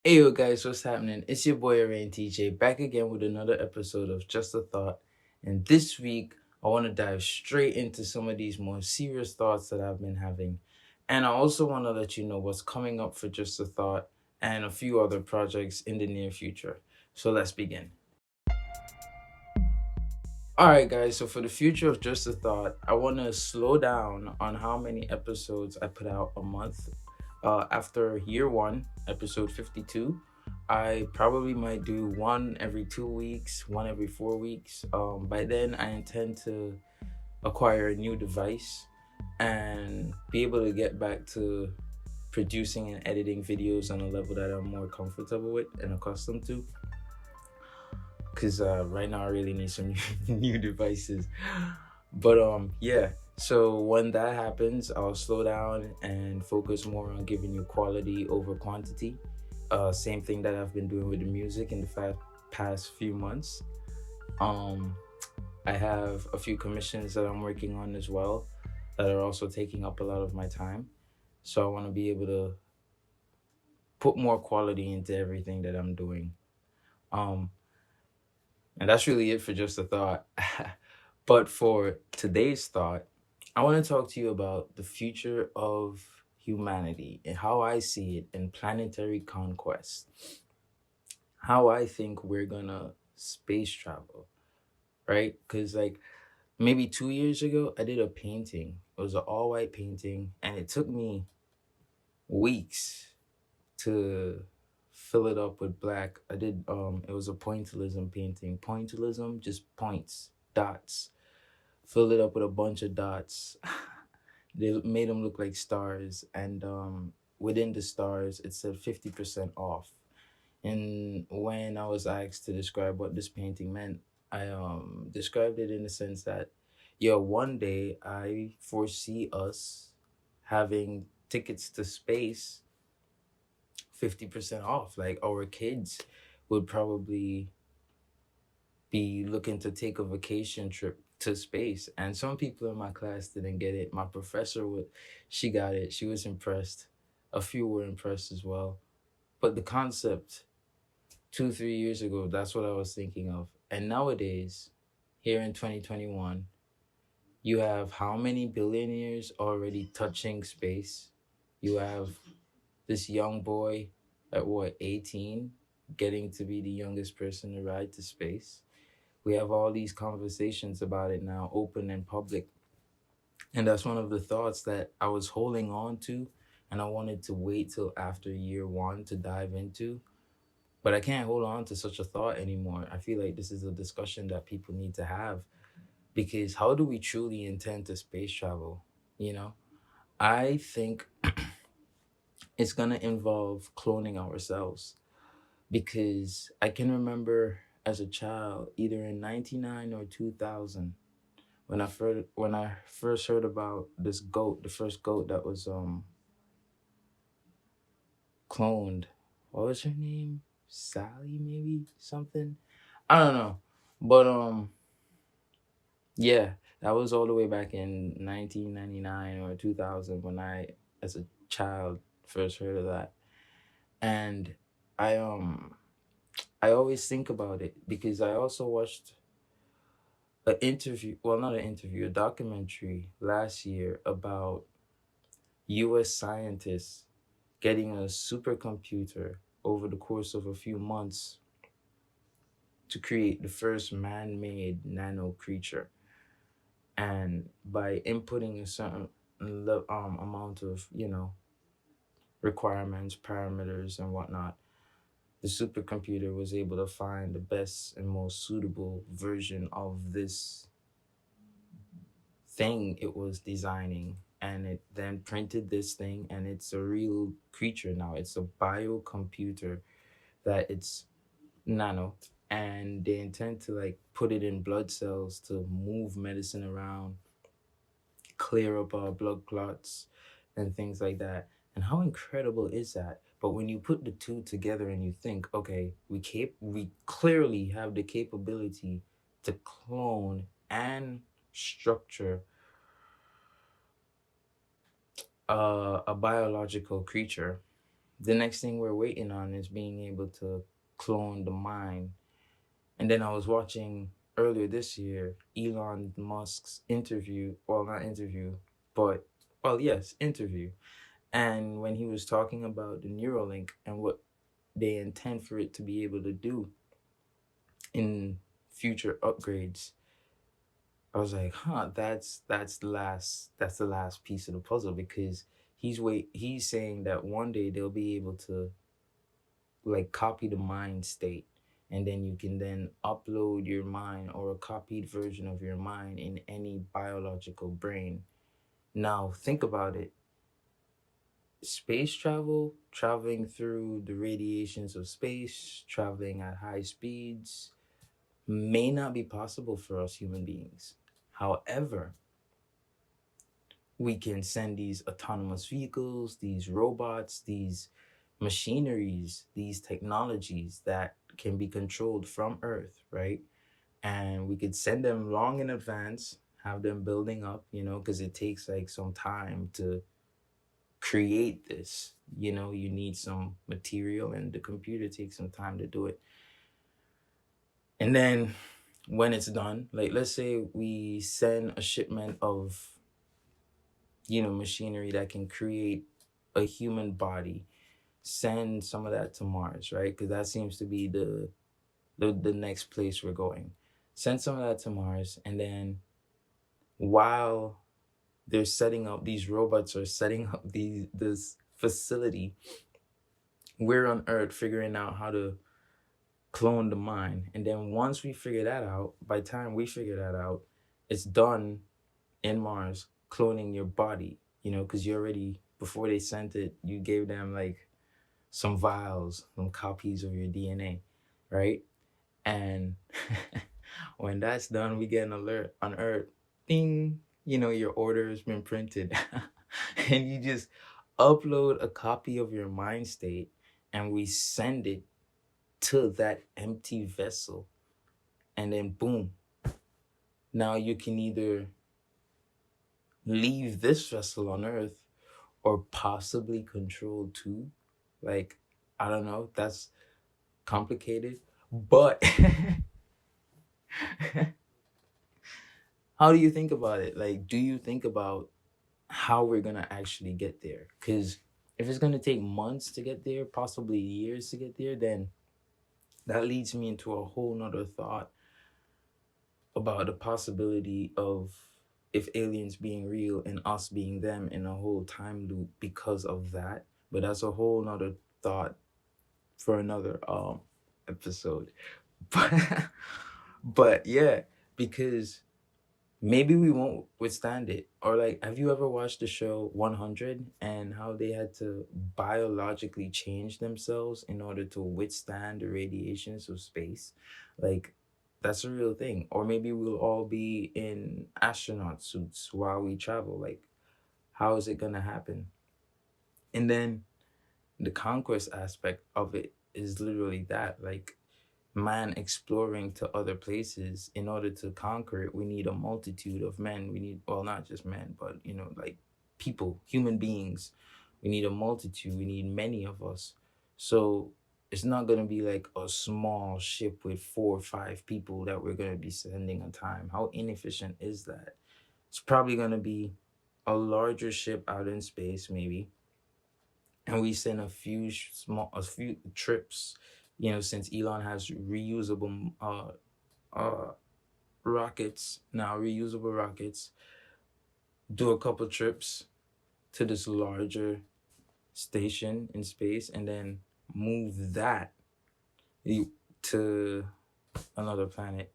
Hey yo guys, what's happening? It's your boy Rain TJ back again with another episode of Just a Thought. And this week I want to dive straight into some of these more serious thoughts that I've been having. And I also want to let you know what's coming up for Just a Thought and a few other projects in the near future. So let's begin. Alright guys, so for the future of Just a Thought, I want to slow down on how many episodes I put out a month. After year one, episode 52, I probably might do one every 2 weeks, one every 4 weeks. By then, I intend to acquire a new device and be able to get back to producing and editing videos on a level that I'm more comfortable with and accustomed to. Because right now, I really need some new devices. But yeah. So when that happens, I'll slow down and focus more on giving you quality over quantity. Same thing that I've been doing with the music in the past few months. Um, I have a few commissions that I'm working on as well that are also taking up a lot of my time. So I want to be able to put more quality into everything that I'm doing. Um, and that's really it for just a thought. But for today's thought, I want to talk to you about the future of humanity and how I see it in Planetary Conquest. How I think we're gonna space travel, right? Because, like, maybe 2 years ago, I did a painting. It was an all white painting, and it took me weeks to fill it up with black. It was a pointillism painting. Pointillism, just points, dots. Filled it up with a bunch of dots. They made them look like stars, and within the stars, it said 50% off. And when I was asked to describe what this painting meant, I described it in the sense that, yeah, one day I foresee us having tickets to space 50% off. Like our kids would probably be looking to take a vacation trip to space. And some people in my class didn't get it. My professor would She got it. She was impressed. A few were impressed as well. But the concept 2, 3 years ago, that's what I was thinking of. And nowadays, here in 2021, you have how many billionaires already touching space? You have this young boy at what, 18, getting to be the youngest person to ride to space. We have all these conversations about it now, open and public. And that's one of the thoughts that I was holding on to, and I wanted to wait till after year one to dive into. But I can't hold on to such a thought anymore. I feel like this is a discussion that people need to have, because how do we truly intend to space travel? You know, I think it's going to involve cloning ourselves, because I can remember as a child, either in 99 or 2000, when I first heard about this goat, the first goat that was cloned. What was her name? Sally, maybe something. I don't know, but yeah, that was all the way back in 1999 or 2000 when I, as a child, first heard of that, and I I always think about it because I also watched an interview, well, not an interview, a documentary last year about US scientists getting a supercomputer over the course of a few months to create the first man made nano creature. And by inputting a certain amount of, requirements, parameters, and whatnot, the supercomputer was able to find the best and most suitable version of this thing it was designing, and it then printed this thing, and it's a real creature now. It's a biocomputer that it's nano, and they intend to like put it in blood cells to move medicine around, clear up our blood clots and things like that. And how incredible is that? But when you put the two together and you think, okay, we clearly have the capability to clone and structure a biological creature, the next thing we're waiting on is being able to clone the mind. And then I was watching earlier this year Elon Musk's interview, well, not interview, but, well, yes, interview. And when he was talking about the Neuralink and what they intend for it to be able to do in future upgrades, I was like, huh, that's the last piece of the puzzle, because he's saying that one day they'll be able to like copy the mind state, and then you can then upload your mind or a copied version of your mind in any biological brain. Now think about it. Space travel, traveling through the radiations of space, traveling at high speeds, may not be possible for us human beings. However, we can send these autonomous vehicles, these robots, these machineries, these technologies that can be controlled from Earth, right? And we could send them long in advance, have them building up, because it takes like some time to create this. You need some material, and the computer takes some time to do it. And then when it's done, like let's say we send a shipment of machinery that can create a human body, send some of that to Mars, right? Because that seems to be the next place we're going. Send some of that to Mars, and then while they're setting up, these robots are setting up this facility, we're on Earth figuring out how to clone the mind. And then once we figure that out, by the time we figure that out, it's done in Mars, cloning your body, because you already, before they sent it, you gave them like some vials, some copies of your DNA, right? And when that's done, we get an alert on Earth. Ding, your order has been printed. And you just upload a copy of your mind state, and we send it to that empty vessel. And then boom. Now you can either leave this vessel on Earth or possibly control two. Like, I don't know, that's complicated. But how do you think about it? Like, do you think about how we're gonna actually get there? Because if it's gonna take months to get there, possibly years to get there, then that leads me into a whole nother thought about the possibility of if aliens being real and us being them in a whole time loop because of that. But that's a whole nother thought for another episode. But but yeah, because maybe we won't withstand it. Or like, have you ever watched the show 100 and how they had to biologically change themselves in order to withstand the radiations of space? Like, that's a real thing. Or maybe we'll all be in astronaut suits while we travel. Like, how is it gonna happen? And then the conquest aspect of it is literally that, like, man exploring to other places. In order to conquer it, we need a multitude of men. We need, well, not just men, but like people, human beings. We need a multitude. We need many of us. So it's not going to be like a small ship with 4 or 5 people that we're going to be sending a time. How inefficient is that? It's probably going to be a larger ship out in space, maybe, and we send a few trips. Since Elon has reusable rockets now, reusable rockets, do a couple trips to this larger station in space, and then move that to another planet.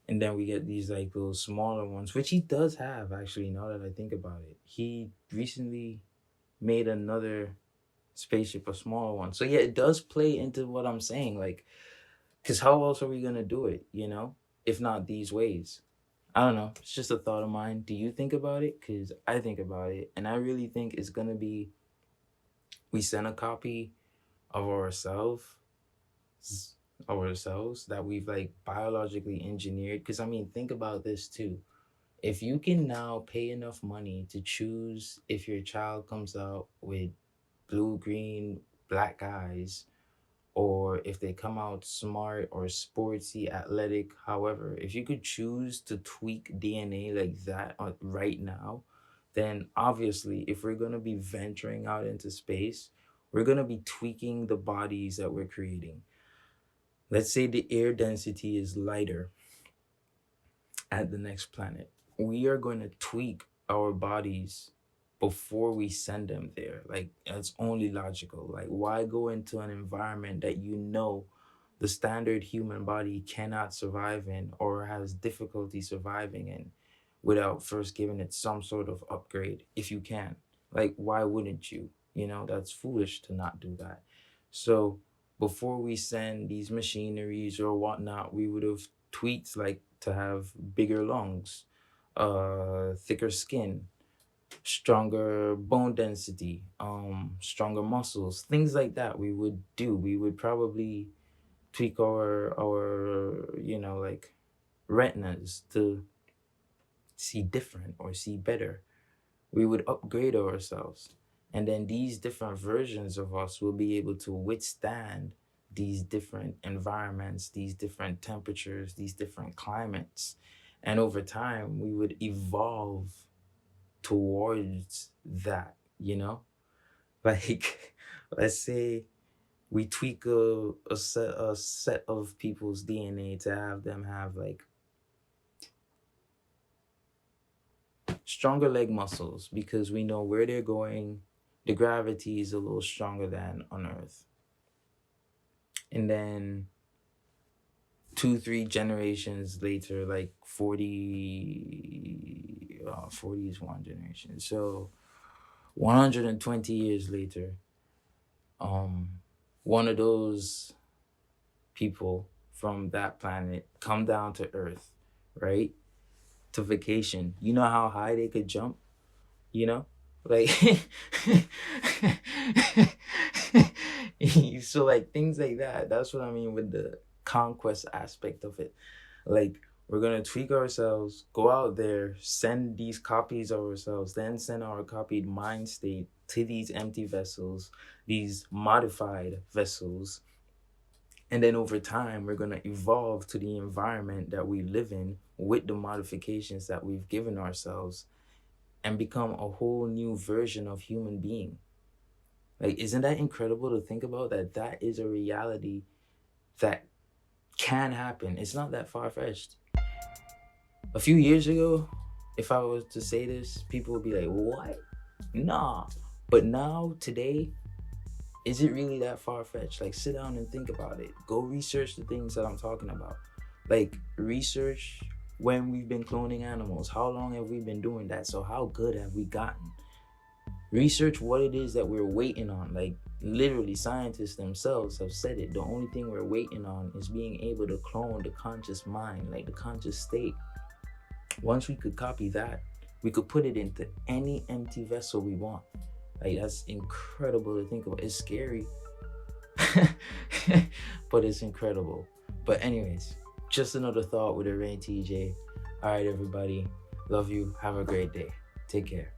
And then we get these like little smaller ones, which he does have, actually, now that I think about it. He recently made another spaceship, a smaller one. So yeah, it does play into what I'm saying. Like, because how else are we going to do it, if not these ways? I don't know. It's just a thought of mine. Do you think about it? Because I think about it. And I really think it's going to be, we send a copy of ourselves that we've like biologically engineered. Because I mean, think about this too. If you can now pay enough money to choose if your child comes out with blue, green, black eyes, or if they come out smart or sportsy, athletic, however, if you could choose to tweak DNA like that right now, then obviously, if we're going to be venturing out into space, we're going to be tweaking the bodies that we're creating. Let's say the air density is lighter at the next planet. We are going to tweak our bodies before we send them there. Like, it's only logical. Like, why go into an environment that you know the standard human body cannot survive in or has difficulty surviving in without first giving it some sort of upgrade if you can? Like, why wouldn't you? You know, that's foolish to not do that. So before we send these machineries or whatnot, we would have tweaked, like, to have bigger lungs, thicker skin, stronger bone density, stronger muscles, things like that. We would probably tweak our like retinas to see different or see better. We would upgrade ourselves, and then these different versions of us will be able to withstand these different environments, these different temperatures, these different climates. And over time we would evolve towards that, like, let's say we tweak a set of people's DNA to have them have like stronger leg muscles, because we know where they're going, the gravity is a little stronger than on Earth. And then 2-3 generations later, like 40 is one generation, so 120 years later, one of those people from that planet come down to Earth, right, to vacation. You know how high they could jump, like so like things like that. That's what I mean with the conquest aspect of it. Like, we're gonna tweak ourselves, go out there, send these copies of ourselves, then send our copied mind state to these empty vessels, these modified vessels. And then over time, we're gonna evolve to the environment that we live in with the modifications that we've given ourselves and become a whole new version of human being. Like, isn't that incredible to think about, that is a reality that can happen? It's not that far-fetched. A few years ago, if I was to say this, people would be like, what? Nah. But now, today, is it really that far-fetched? Like, sit down and think about it. Go research the things that I'm talking about. Like, research when we've been cloning animals. How long have we been doing that? So how good have we gotten? Research what it is that we're waiting on. Like, literally, scientists themselves have said it. The only thing we're waiting on is being able to clone the conscious mind, like the conscious state. Once we could copy that, we could put it into any empty vessel we want. Like, that's incredible to think about. It's scary, but it's incredible. But anyways, just another thought with a Rain TJ. All right, everybody. Love you. Have a great day. Take care.